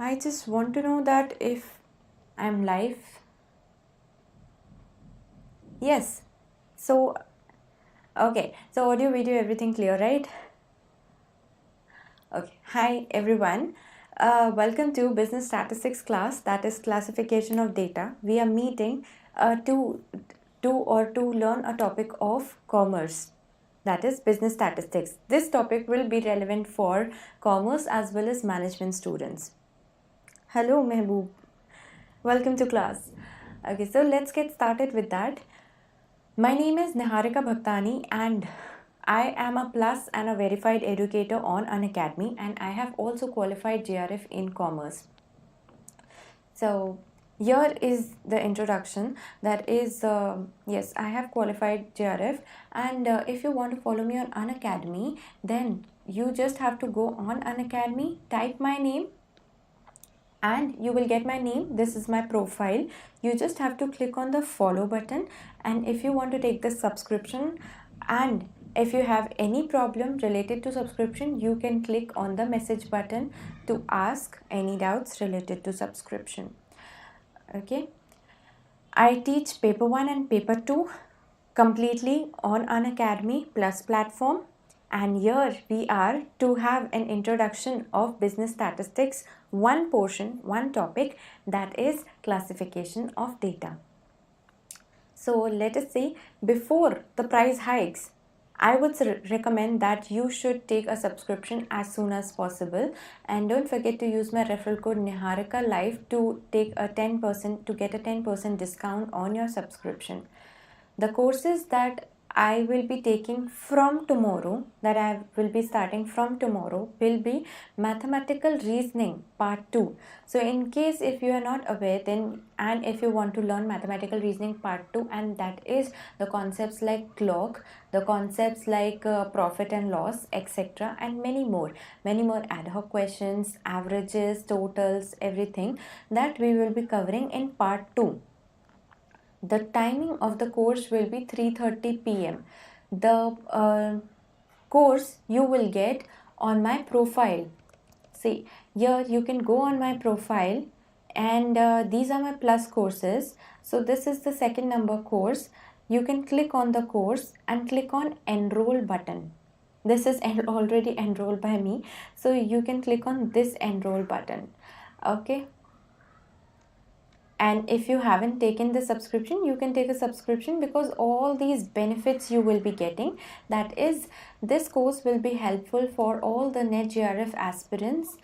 I just want to know that if I'm live. Yes. So, okay. So audio, video, everything clear, right? Okay. Hi, everyone. Welcome to Business Statistics class, that is classification of data. We are meeting to learn a topic of commerce, that is business statistics. This topic will be relevant for commerce as well as management students. Hello, Mehboob. Welcome to class. Okay, so let's get started with that. My name is Niharika Bhagtani and I am a plus and a verified educator on Unacademy, and I have also qualified JRF in commerce. So here is the introduction. That is, yes, I have qualified JRF, and if you want to follow me on Unacademy, then you just have to go on Unacademy, type my name, and you will get my name. This is my profile. You just have to click on the follow button, and if you want to take the subscription, and if you have any problem related to subscription, you can click on the message button to ask any doubts related to subscription. Okay, I teach paper 1 and paper 2 completely on Unacademy Plus platform, and here we are to have an introduction of business statistics, one portion, one topic, that is classification of data. So let us see, before the price hikes, I would recommend that you should take a subscription as soon as possible, and don't forget to use my referral code NiharikaLIVE to take a 10% to get a 10% discount on your subscription. The courses that I will be taking from tomorrow, that I will be starting from tomorrow, will be mathematical reasoning part 2. So in case if you are not aware, then, and if you want to learn mathematical reasoning part 2, and that is the concepts like clock, the concepts like profit and loss, etc., and many more ad hoc questions, averages, totals, everything that we will be covering in part 2. The timing of the course will be 3:30 p.m. The course you will get on my profile. See, here you can go on my profile, and these are my plus courses. So this is the second number course. You can click on the course and click on enroll button. This is already enrolled by me, so you can click on this enroll button. Okay, and if you haven't taken the subscription, you can take a subscription, because all these benefits you will be getting. That is, this course will be helpful for all the NET JRF aspirants.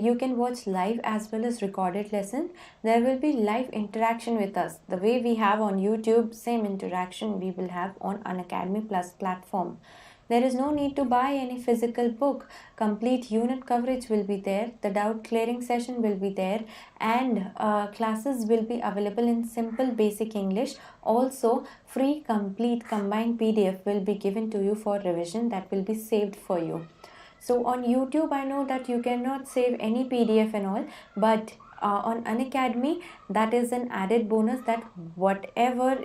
You can watch live as well as recorded lessons. There will be live interaction with us. The way we have on YouTube, same interaction we will have on Unacademy Plus platform. There is no need to buy any physical book. Complete unit coverage will be there. The doubt clearing session will be there, and classes will be available in simple basic English. Also, free complete combined PDF will be given to you for revision, that will be saved for you. So on YouTube, I know that you cannot save any PDF and all, but on Unacademy, that is an added bonus, that whatever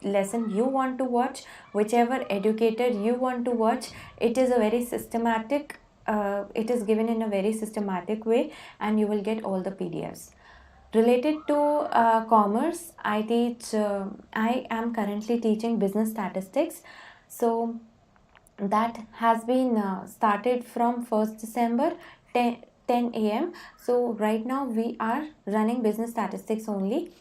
lesson you want to watch, whichever educator you want to watch, it is a very systematic, it is given in a very systematic way, and you will get all the PDFs. Related to commerce, I am currently teaching business statistics. So that has been started from 1st December 10 a.m. So right now we are running business statistics only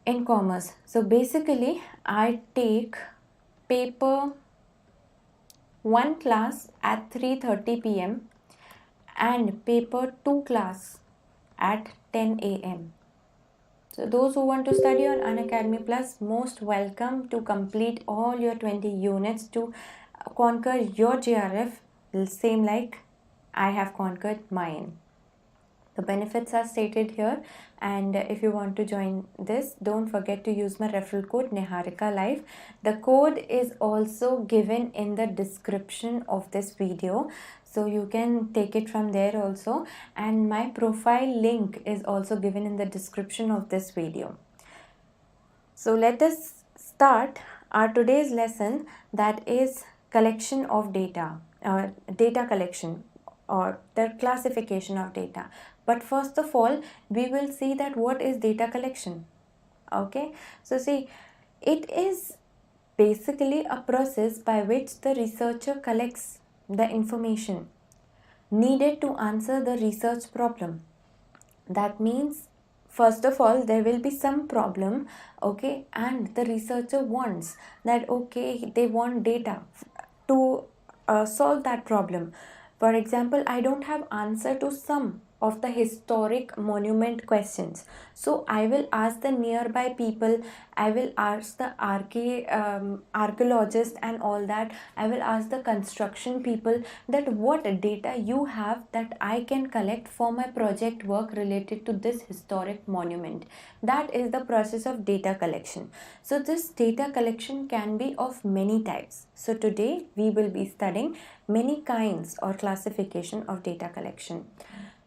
in commerce. So basically I take paper 1 class at 3:30 p.m. and paper 2 class at 10 a.m. So those who want to study on Unacademy Plus, most welcome to complete all your 20 units to conquer your JRF, same like I have conquered mine. The benefits are stated here, and if you want to join this, don't forget to use my referral code NiharikaLIVE. The code is also given in the description of this video, so you can take it from there also, and my profile link is also given in the description of this video. So let us start our today's lesson, that is collection of data, data collection, or the classification of data. But first of all, we will see that what is data collection. Okay, so see, it is basically a process by which the researcher collects the information needed to answer the research problem. That means, first of all, there will be some problem, okay, and the researcher wants that, okay, they want data to solve that problem. For example, I don't have answer to some of the historic monument questions, so I will ask the nearby people, I will ask the archaeologist and all that, I will ask the construction people that what data you have that I can collect for my project work related to this historic monument. That is the process of data collection. So this data collection can be of many types. So today we will be studying many kinds or classification of data collection.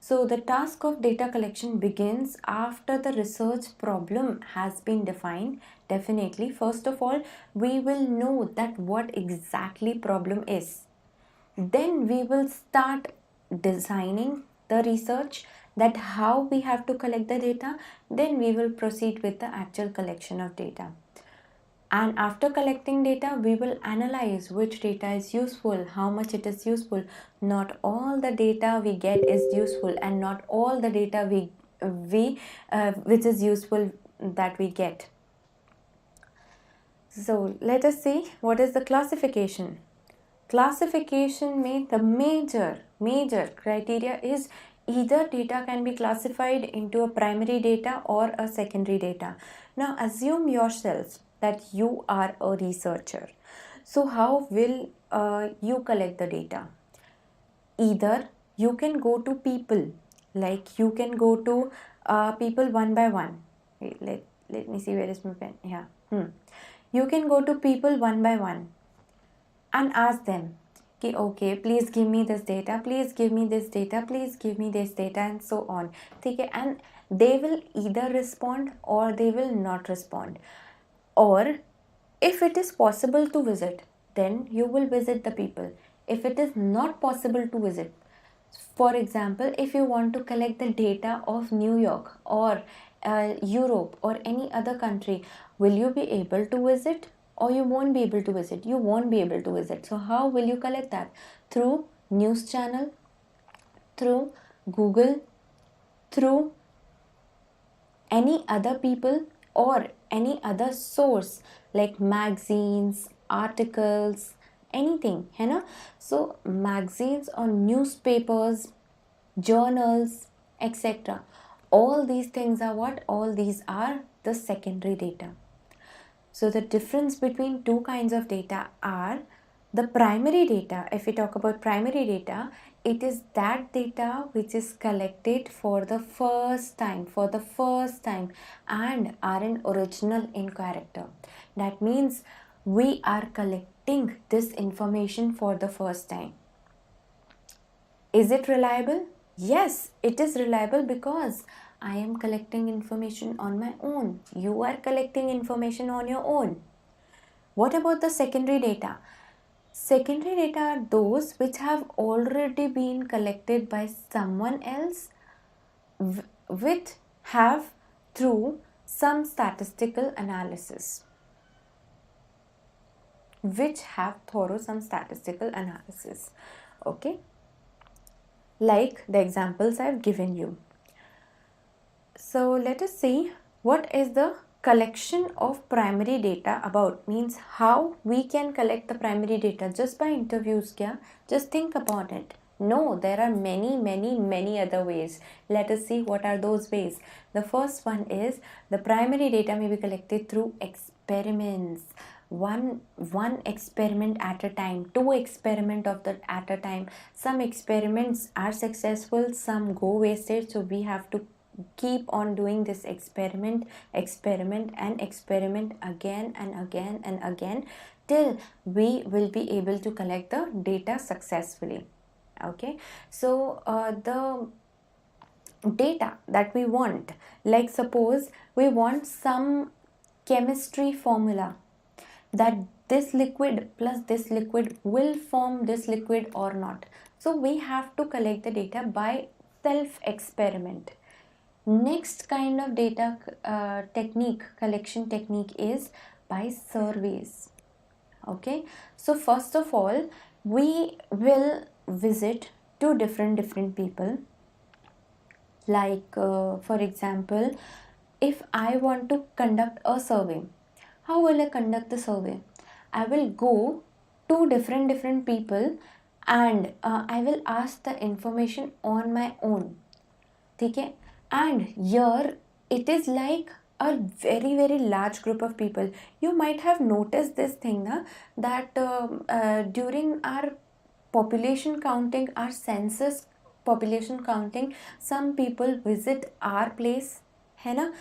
So the task of data collection begins after the research problem has been defined. Definitely, first of all, we will know that what exactly problem is. Then we will start designing the research, that how we have to collect the data. Then we will proceed with the actual collection of data. And after collecting data, we will analyze which data is useful, how much it is useful. Not all the data we get is useful, and not all the data which is useful that we get. So let us see what is the classification. Classification means the major criteria is either data can be classified into a primary data or a secondary data. Now assume yourself that you are a researcher. So how will you collect the data? Either you can go to people, like you can go to people one by one. Wait, let me see, where is my pen? Yeah. You can go to people one by one and ask them, okay, please give me this data, please give me this data, please give me this data, and so on. Okay, and they will either respond or they will not respond. Or if it is possible to visit, then you will visit the people. If it is not possible to visit, for example, if you want to collect the data of New York or Europe or any other country, will you be able to visit or you won't be able to visit? You won't be able to visit. So how will you collect that? Through news channel, through Google, through any other people or any other source like magazines, articles, anything, है ना? So magazines or newspapers, journals, etc. All these things are what? All these are the secondary data. So the difference between two kinds of data are the primary data. If we talk about primary data, it is that data which is collected for the first time, and are an original in character. That means we are collecting this information for the first time. Is it reliable? Yes, it is reliable because I am collecting information on my own. You are collecting information on your own. What about the secondary data? Secondary data are those which have already been collected by someone else which have through some statistical analysis. Okay, like the examples I've given you. So let us see what is the collection of primary data about, means how we can collect the primary data just by interviews. Kya? Just think about it. No, there are many other ways. Let us see what are those ways. The first one is the primary data may be collected through experiments. One experiment at a time, two experiment of that at a time. Some experiments are successful, some go wasted, so we have to keep on doing this experiment again and again till we will be able to collect the data successfully. Okay, so the data that we want, like suppose we want some chemistry formula that this liquid plus this liquid will form this liquid or not. So we have to collect the data by self-experiment. Next kind of data collection technique is by surveys. Okay, so first of all, we will visit two different people. Like for example, if I want to conduct a survey, how will I conduct the survey? I will go to different people and I will ask the information on my own. Okay, and here it is like a very large group of people. You might have noticed this thing na, that during our population counting, our census population counting, some people visit our place है ना,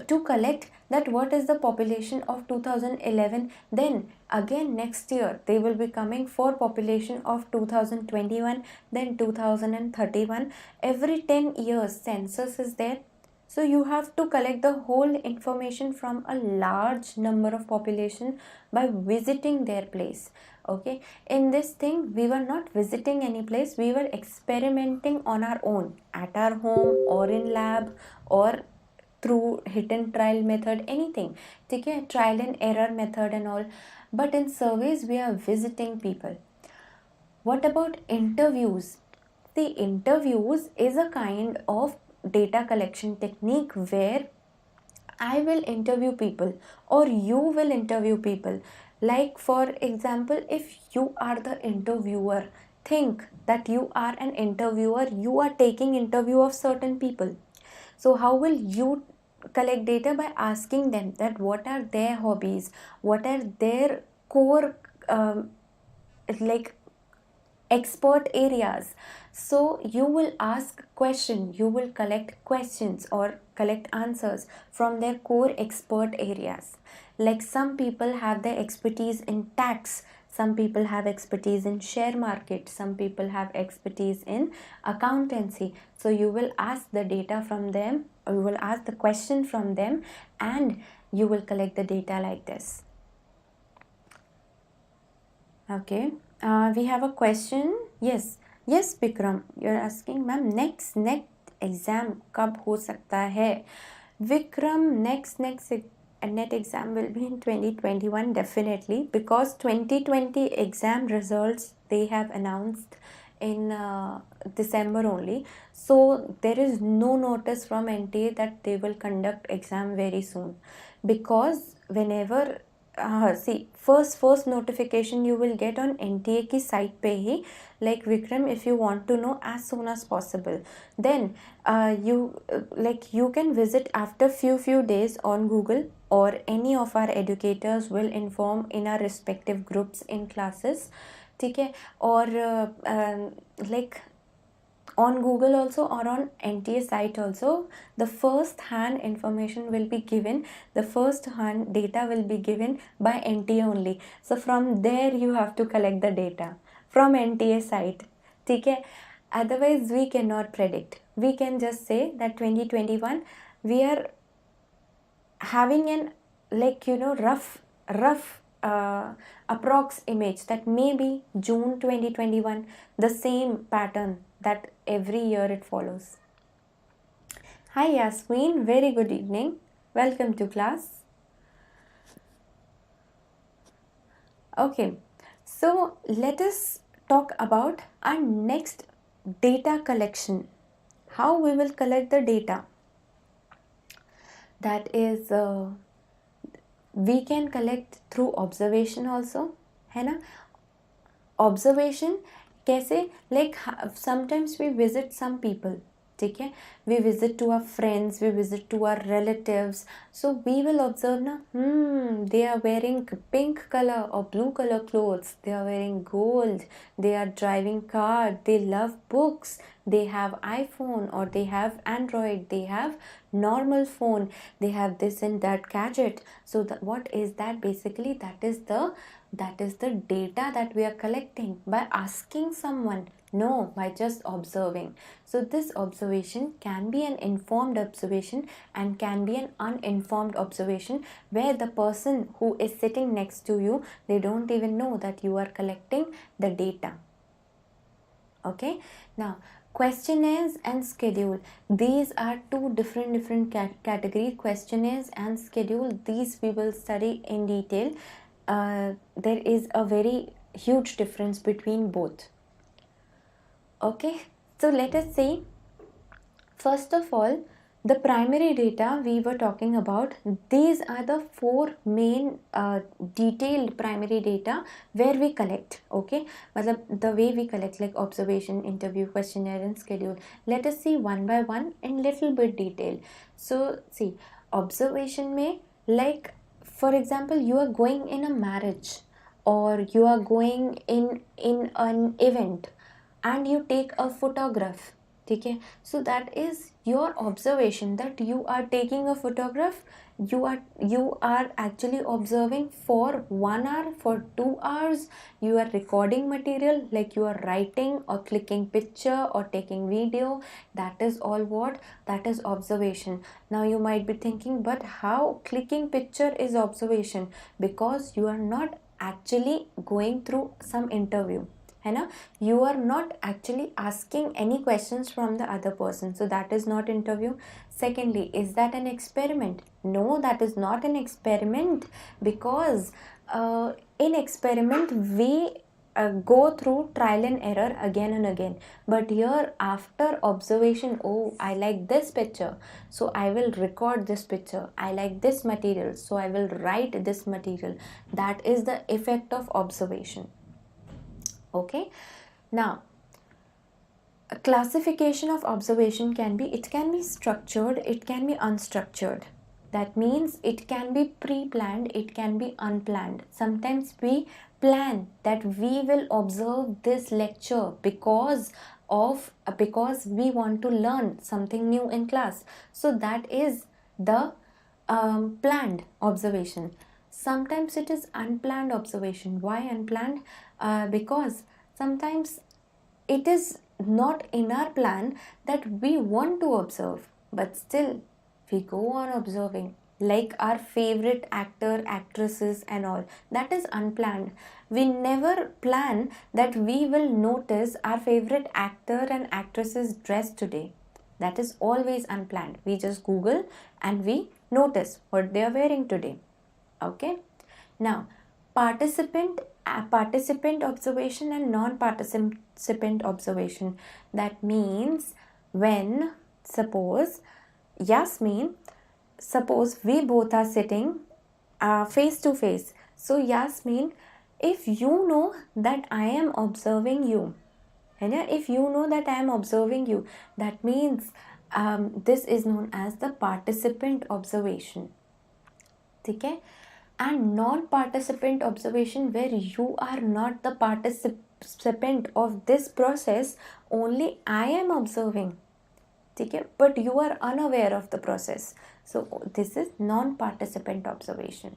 to collect that what is the population of 2011. Then again next year they will be coming for population of 2021, then 2031. Every 10 years census is there. So you have to collect the whole information from a large number of population by visiting their place. Okay, in this thing we were not visiting any place, we were experimenting on our own at our home or in lab or through hit and trial method, anything. Okay, trial and error method and all. But in surveys we are visiting people. What about interviews? The interviews is a kind of data collection technique where I will interview people or you will interview people. Like for example, if you are the interviewer, think that you are an interviewer, you are taking interview of certain people. So how will you collect data? By asking them that what are their hobbies, what are their core like expert areas. So you will ask question, you will collect questions or collect answers from their core expert areas. Like some people have their expertise in tax, some people have expertise in share market, some people have expertise in accountancy. So you will ask the data from them, or you will ask the question from them, and you will collect the data like this. Okay, we have a question. Yes, Vikram, you're asking, ma'am, next NET exam कब हो सकता है? Vikram, next NET exam will be in 2021 definitely, because 2020 exam results they have announced in December only. So there is no notice from NTA that they will conduct exam very soon, because whenever see, first notification you will get on NTA ki site pe hi. Like Vikram, if you want to know as soon as possible, then you can visit after few days on Google, or any of our educators will inform in our respective groups in classes. ठीक है, और like on Google also or on NTA site also, the first hand information will be given, the first hand data will be given by NTA only. So from there you have to collect the data from NTA site. ठीक है, otherwise we cannot predict. We can just say that 2021 we are having an rough approx image that maybe June 2021, the same pattern that every year it follows. Hi Yasmin, very good evening. Welcome to class. Okay, so let us talk about our next data collection. How we will collect the data? That is we can collect through observation also, है ना? Observation कैसे? Like sometimes we visit some people, ठीक है? We visit to our friends, we visit to our relatives. So we will observe na, they are wearing pink color or blue color clothes, they are wearing gold, they are driving car, they love books, they have iPhone or they have Android, they have normal phone, they have this and that gadget. So what is that? Basically that is the data that we are collecting by asking someone. No, by just observing. So this observation can be an informed observation and can be an uninformed observation, where the person who is sitting next to you, they don't even know that you are collecting the data. Okay, now questionnaires and schedule, these are two different category. Questionnaires and schedule, these we will study in detail. There is a very huge difference between both. Okay, so let us see. First of all, the primary data we were talking about, these are the four main detailed primary data where we collect. Okay, but the way we collect, like observation, interview, questionnaire and schedule. Let us see one by one in little bit detail. So see, observation may, like for example, you are going in a marriage or you are going in an event and you take a photograph. Okay, so that is your observation, that you are taking a photograph. You are actually observing for 1 hour, for 2 hours. You are recording material, like you are writing or clicking picture or taking video. That is all what, that is observation. Now you might be thinking, but how clicking picture is observation? Because you are not actually going through some interview, है ना, you are not actually asking any questions from the other person, so that is not interview. Secondly, is that an experiment? No, that is not an experiment, because in experiment we go through trial and error again and again. But here, after observation, oh, I like this picture, so I will record this picture. I like this material, so I will write this material. That is the effect of observation. Okay, now a classification of observation can be, it can be structured, it can be unstructured. That means it can be pre-planned, it can be unplanned. Sometimes we plan that we will observe this lecture because we want to learn something new in class, so that is the planned observation. Sometimes it is unplanned observation. Why unplanned? Because sometimes it is not in our plan that we want to observe, but still we go on observing, like our favorite actor, actresses and all. That is unplanned. We never plan that we will notice our favorite actor and actress's dress today. That is always unplanned. We just Google and we notice what they are wearing today. Okay, now participant observation and non-participant observation. That means when, suppose Yasmin, suppose we both are sitting face to face. So Yasmin, if you know that I am observing you, if you know that I am observing you, that means this is known as the participant observation. Okay, and non-participant observation, where you are not the participant of this process, only I am observing. Okay, but you are unaware of the process. So this is non-participant observation.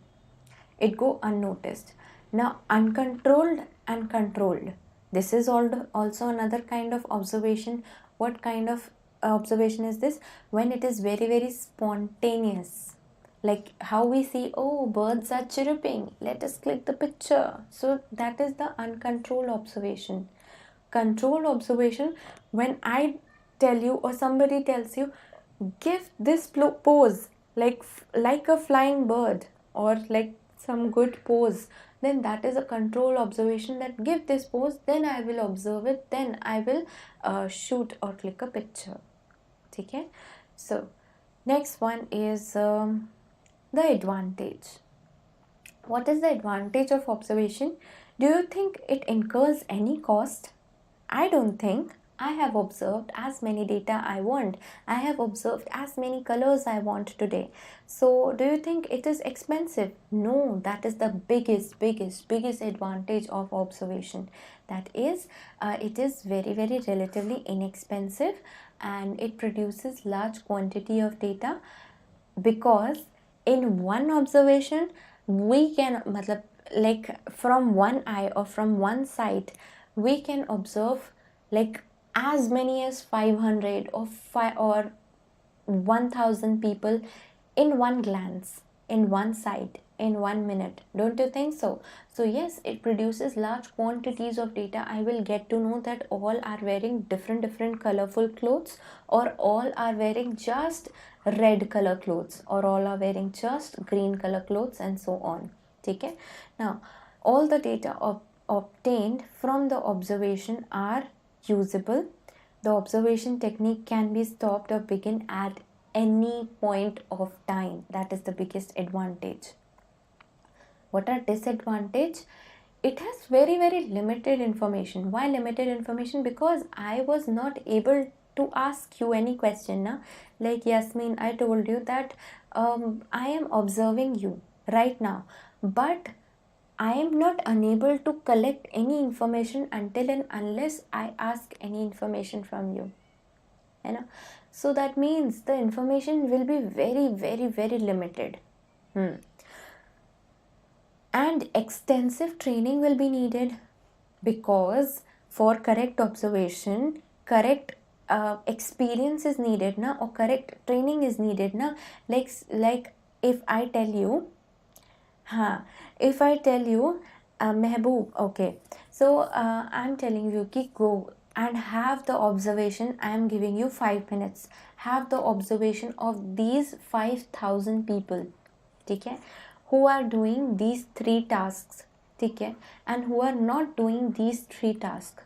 It go unnoticed. Now uncontrolled and controlled. This is also another kind of observation. What kind of observation is this? When it is very spontaneous, like how we see, oh, birds are chirping, let us click the picture. So that is the uncontrolled observation. Controlled observation, when I tell you or somebody tells you, give this pose like a flying bird or like some good pose, then that is a control observation, that give this pose, then I will observe it, then I will shoot or click a picture. Okay, so next one is the advantage. What is the advantage of observation? Do you think it incurs any cost? I don't think. I have observed as many data I want. I have observed as many colors I want today. So do you think it is expensive? No, that is the biggest advantage of observation. That is, it is very relatively inexpensive, and it produces large quantity of data, because in one observation we can, like from one eye or from one site, we can observe like as many as 500 or 1000 people in one glance. in one site in 1 minute. Don't you think so? So yes, it produces large quantities of data. I will get to know that all are wearing different colorful clothes, or all are wearing just red color clothes, or all are wearing just green color clothes, and so on. Okay? Now all the data obtained from the observation are usable. The observation technique can be stopped or begin at any point of time. That is the biggest advantage. What are disadvantage? It has very limited information. Why limited information? Because I was not able to ask you any question. Na? Like Yasmin, I told you that I am observing you right now, but I am not unable to collect any information until and unless I ask any information from you. You know? So that means the information will be very limited. And extensive training will be needed, because for correct observation, correct experience is needed, na, or correct training is needed, na. Like if I tell you, Mehboob, okay, so I'm telling you ki go and have the observation. I am giving you 5 minutes. Have the observation of these 5,000 people, okay, who are doing these 3 tasks, okay, and who are not doing these 3 tasks.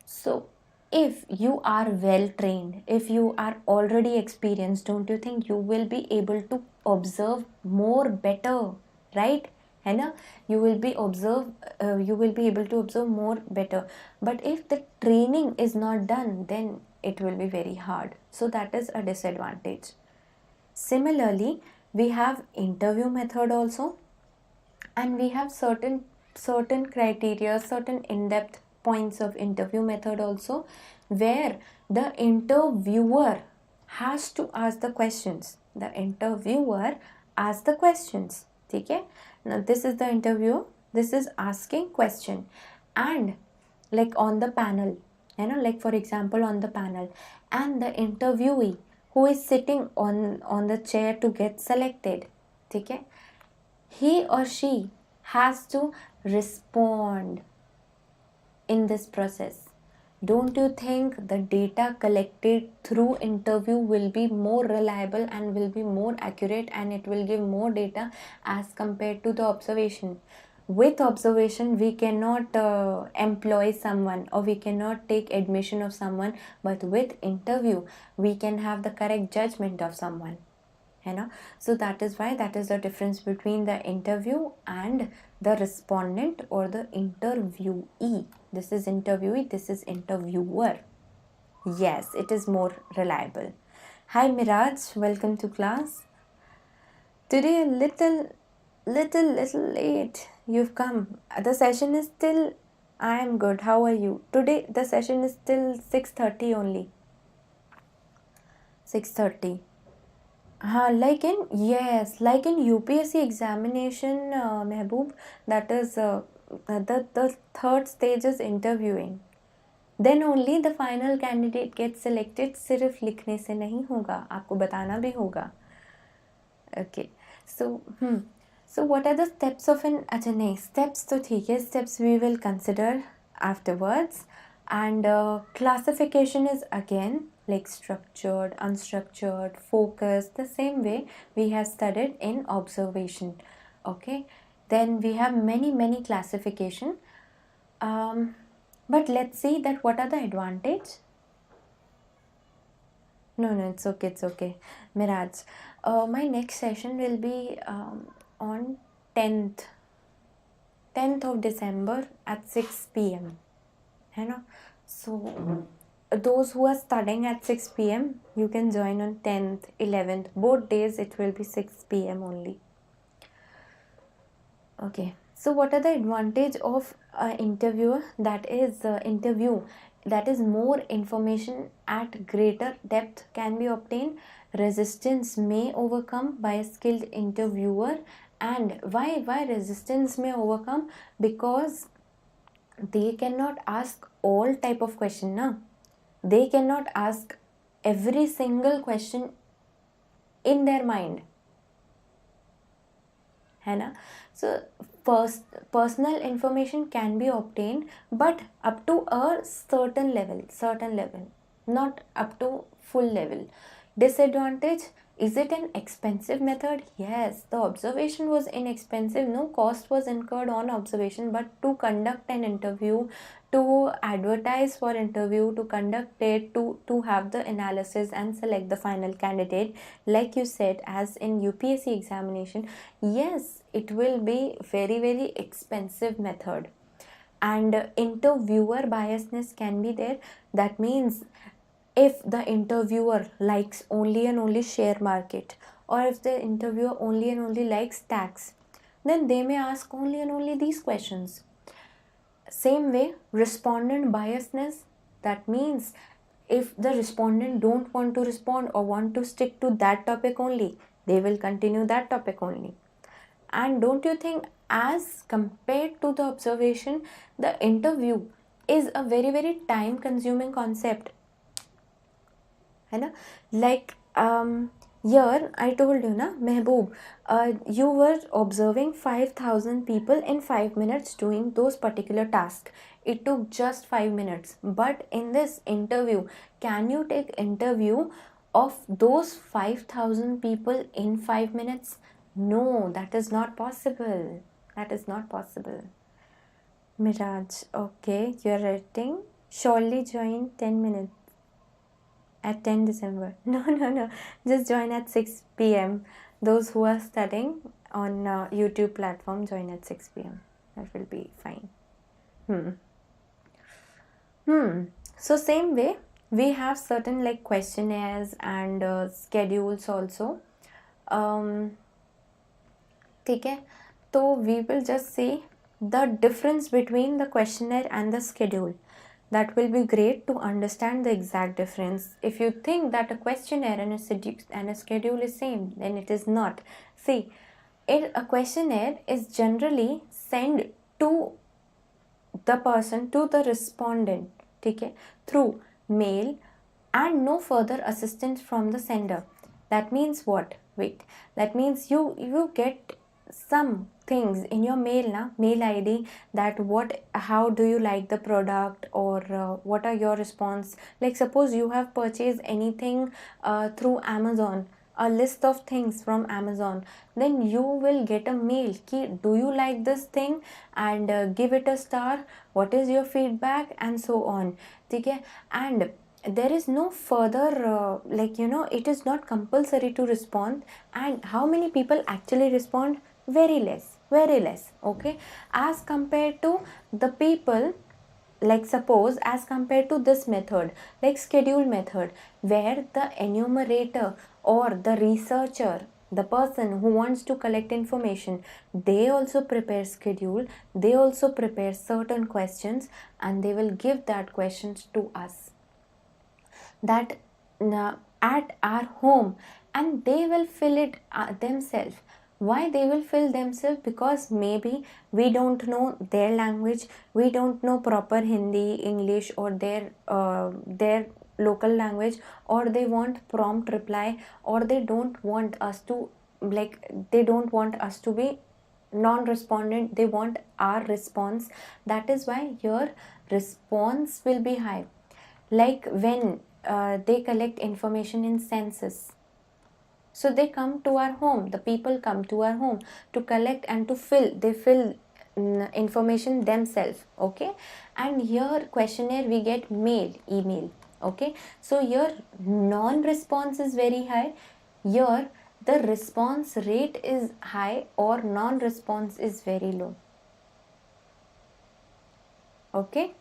So if you are well trained, if you are already experienced, don't you think you will be able to observe more better, right? है ना? You will be able to observe more better. But if the training is not done, then it will be very hard. So that is a disadvantage. Similarly, we have interview method also, and we have certain criteria, certain in-depth points of interview method also, where the interviewer has to ask the questions. The interviewer asks the questions. Okay? Now this is the interview, this is asking question, and like on the panel, you know, like for example on the panel, and the interviewee who is sitting on the chair to get selected, okay, he or she has to respond in this process. Don't you think the data collected through interview will be more reliable and will be more accurate, and it will give more data as compared to the observation? With observation, we cannot employ someone, or we cannot take admission of someone, but with interview, we can have the correct judgment of someone. है ना? So that is why, that is the difference between the interview and the respondent or the interviewee. This is interviewee, this is interviewer. Yes, it is more reliable. Hi Miraj, welcome to class. Today a little late you've come. The session is still, I am good. How are you? Today the session is still 6:30 only. 6:30. Like in UPSC examination, Mehboob, that is the third stage is interviewing. Then only the final candidate gets selected. सिर्फ लिखने से नहीं होगा, आपको बताना भी होगा. Okay, so what are the steps of an, अच्छा नहीं, steps तो ठीक है, steps we will consider afterwards. And classification is again like structured, unstructured, focused, the same way we have studied in observation. Okay, then we have many classification, but let's see that what are the advantage. No, it's okay, Miraj. My next session will be on 10th of December at 6 p.m. है ना? So those who are studying at 6 p.m, you can join on 10th, 11th. Both days it will be 6 p.m. only. Okay. So what are the advantage of interviewer? That is interview. That is more information at greater depth can be obtained. Resistance may overcome by a skilled interviewer. And why resistance may overcome? Because they cannot ask all type of question, na? They cannot ask every single question in their mind. है ना. So personal information can be obtained, but up to a certain level, not up to full level. Disadvantage: is it an expensive method? Yes, the observation was inexpensive. No cost was incurred on observation, but to conduct an interview, to advertise for interview, to conduct it, to have the analysis and select the final candidate, like you said, as in UPSC examination, yes, it will be very, very expensive method. And interviewer biasness can be there. That means if the interviewer likes only and only share market, or if the interviewer only and only likes tax, then they may ask only and only these questions. Same way, respondent biasness, that means if the respondent don't want to respond or want to stick to that topic only, they will continue that topic only. And don't you think, as compared to the observation, the interview is a very, very time consuming concept, है ना. Like here I told you na, Mehboob, you were observing 5,000 people in 5 minutes doing those particular tasks. It took just 5 minutes. But in this interview, can you take interview of those 5,000 people in 5 minutes? No, that is not possible. That is not possible. Miraj, okay, you're writing. Surely join 10 minutes. At 10 December. No. Just join at 6 p.m. Those who are studying on YouTube platform, join at 6 p.m. That will be fine. So same way, we have certain like questionnaires and schedules also. ठीक है. So we will just see the difference between the questionnaire and the schedule. That will be great to understand the exact difference. If you think that a questionnaire and a schedule is same, then it is not. See, a questionnaire is generally sent to the person, to the respondent, okay, through mail, and no further assistance from the sender. That means what? Wait, that means you get some things in your mail ID, that how do you like the product, or what are your response. Like suppose you have purchased anything through Amazon, a list of things from Amazon, then you will get a mail ki, do you like this thing, and give it a star, what is your feedback, and so on. Okay? And there is no further it is not compulsory to respond. And how many people actually respond? Very less. Okay, as compared to the people, like suppose as compared to this method, like schedule method, where the enumerator or the researcher, the person who wants to collect information, they also prepare schedule, they also prepare certain questions, and they will give that questions to us, that at our home, and they will fill it themselves. Why they will fill themselves? Because maybe we don't know their language, we don't know proper Hindi, English, or their local language, or they want prompt reply, or they don't want us to be non-respondent, they want our response. That is why your response will be high. Like when they collect information in census, so they come to our home, the people come to our home to collect and to fill. They fill information themselves. Okay, and here questionnaire we get email. Okay, so here non-response is very high, here the response rate is high, or non-response is very low. Okay.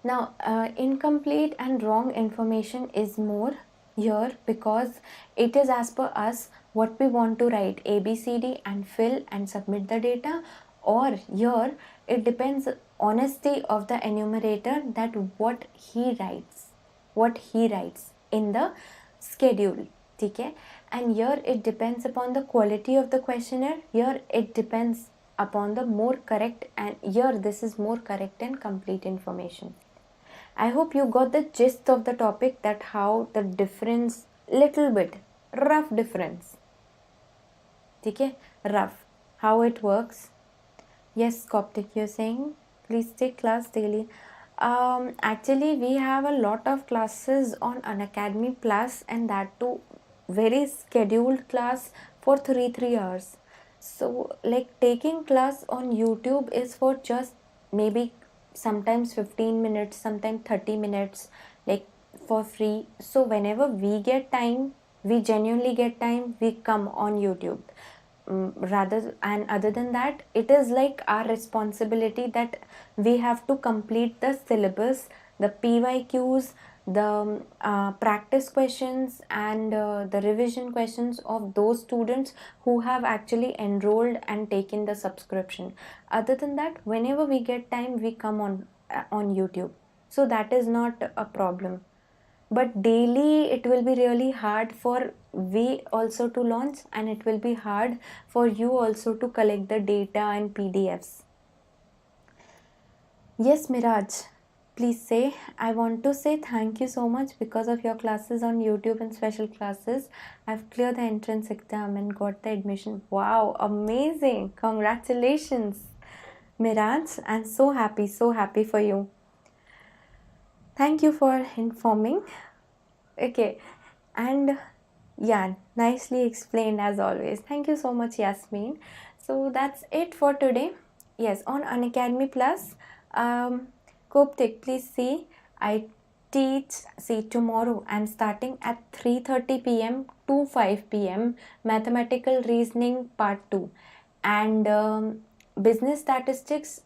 Now incomplete and wrong information is more here, because it is as per us what we want to write, ABCD, and fill and submit the data. Or here it depends honesty of the enumerator, that what he writes in the schedule. Okay? And here it depends upon the quality of the questionnaire, here it depends upon the more correct, and here this is more correct and complete information. I hope you got the gist of the topic, that how the difference, little bit rough difference. Okay, rough. How it works? Yes, Coptic, you're saying please take class daily. Actually, we have a lot of classes on Unacademy Plus, and that too very scheduled class for 3 hours. So, like taking class on YouTube is for just maybe sometimes 15 minutes, sometimes 30 minutes, like for free. So, whenever we get time, we genuinely get time, we come on YouTube. Rather, and other than that, it is like our responsibility that we have to complete the syllabus, the PYQs, the practice questions, and the revision questions of those students who have actually enrolled and taken the subscription. Other than that, whenever we get time, we come on YouTube, so that is not a problem. But daily it will be really hard for we also to launch, and it will be hard for you also to collect the data and PDFs. Yes, Miraj, please say. I want to say thank you so much. Because of your classes on YouTube and special classes, I've cleared the entrance exam and got the admission. Wow, amazing. Congratulations, Miraj. I'm so happy for you. Thank you for informing. Okay, and yeah, nicely explained as always. Thank you so much, Yasmin. So that's it for today. Yes, on Unacademy Plus, Koptik, please see, I see tomorrow I'm starting at 3:30 p.m. to 5 p.m. Mathematical Reasoning Part 2, and Business Statistics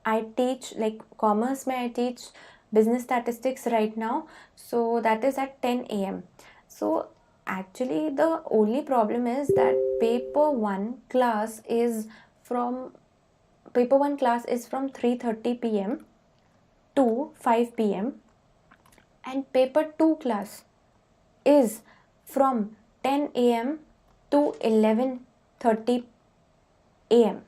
I teach, like commerce may I teach business statistics right now, so that is at 10 a.m. So actually the only problem is that paper 1 class is from 3:30 p.m. to 5 p.m. and paper 2 class is from 10 a.m. to 11:30 a.m.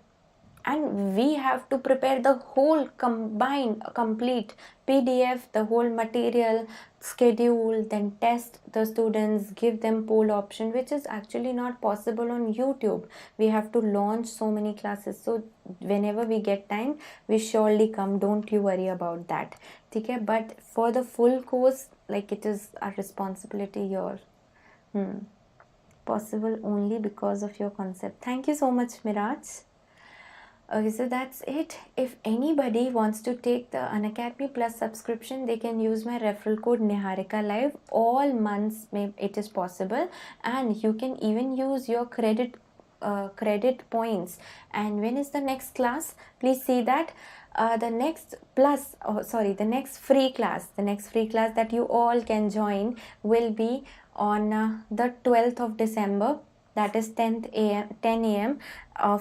and we have to prepare the whole combined complete PDF, the whole material schedule, then test the students, give them poll option, which is actually not possible on YouTube. We have to launch so many classes, so whenever we get time we surely come, don't you worry about that. Okay, but for the full course, like, it is a responsibility here. Possible only because of your concept. Thank you so much, Miraj. Okay, so that's it. If anybody wants to take the Unacademy Plus subscription, they can use my referral code NiharikaLIVE. All months it is possible, and you can even use your credit points. And when is the next class? Please see that the next free class that you all can join will be on the 12th of December. That is 10 a.m.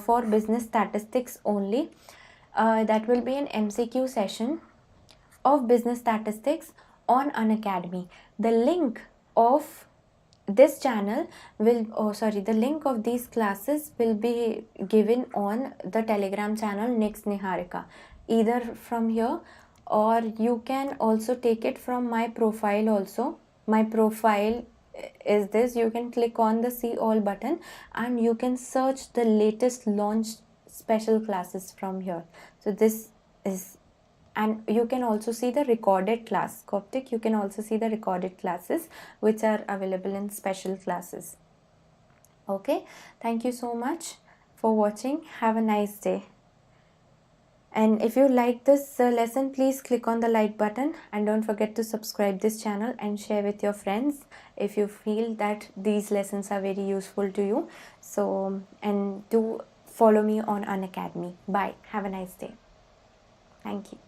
For business statistics only. That will be an MCQ session of business statistics on Unacademy. The link of this channel the link of these classes will be given on the Telegram channel Next Niharika, either from here, or you can also take it from my profile also. My profile is this. You can click on the see all button and you can search the latest launched special classes from here. So this is, and you can also see the recorded class. Coptic, you can also see the recorded classes which are available in special classes. Okay, thank you so much for watching. Have a nice day. And if you like this lesson, please click on the like button, and don't forget to subscribe this channel and share with your friends if you feel that these lessons are very useful to you. So, and do follow me on Unacademy. Bye. Have a nice day. Thank you.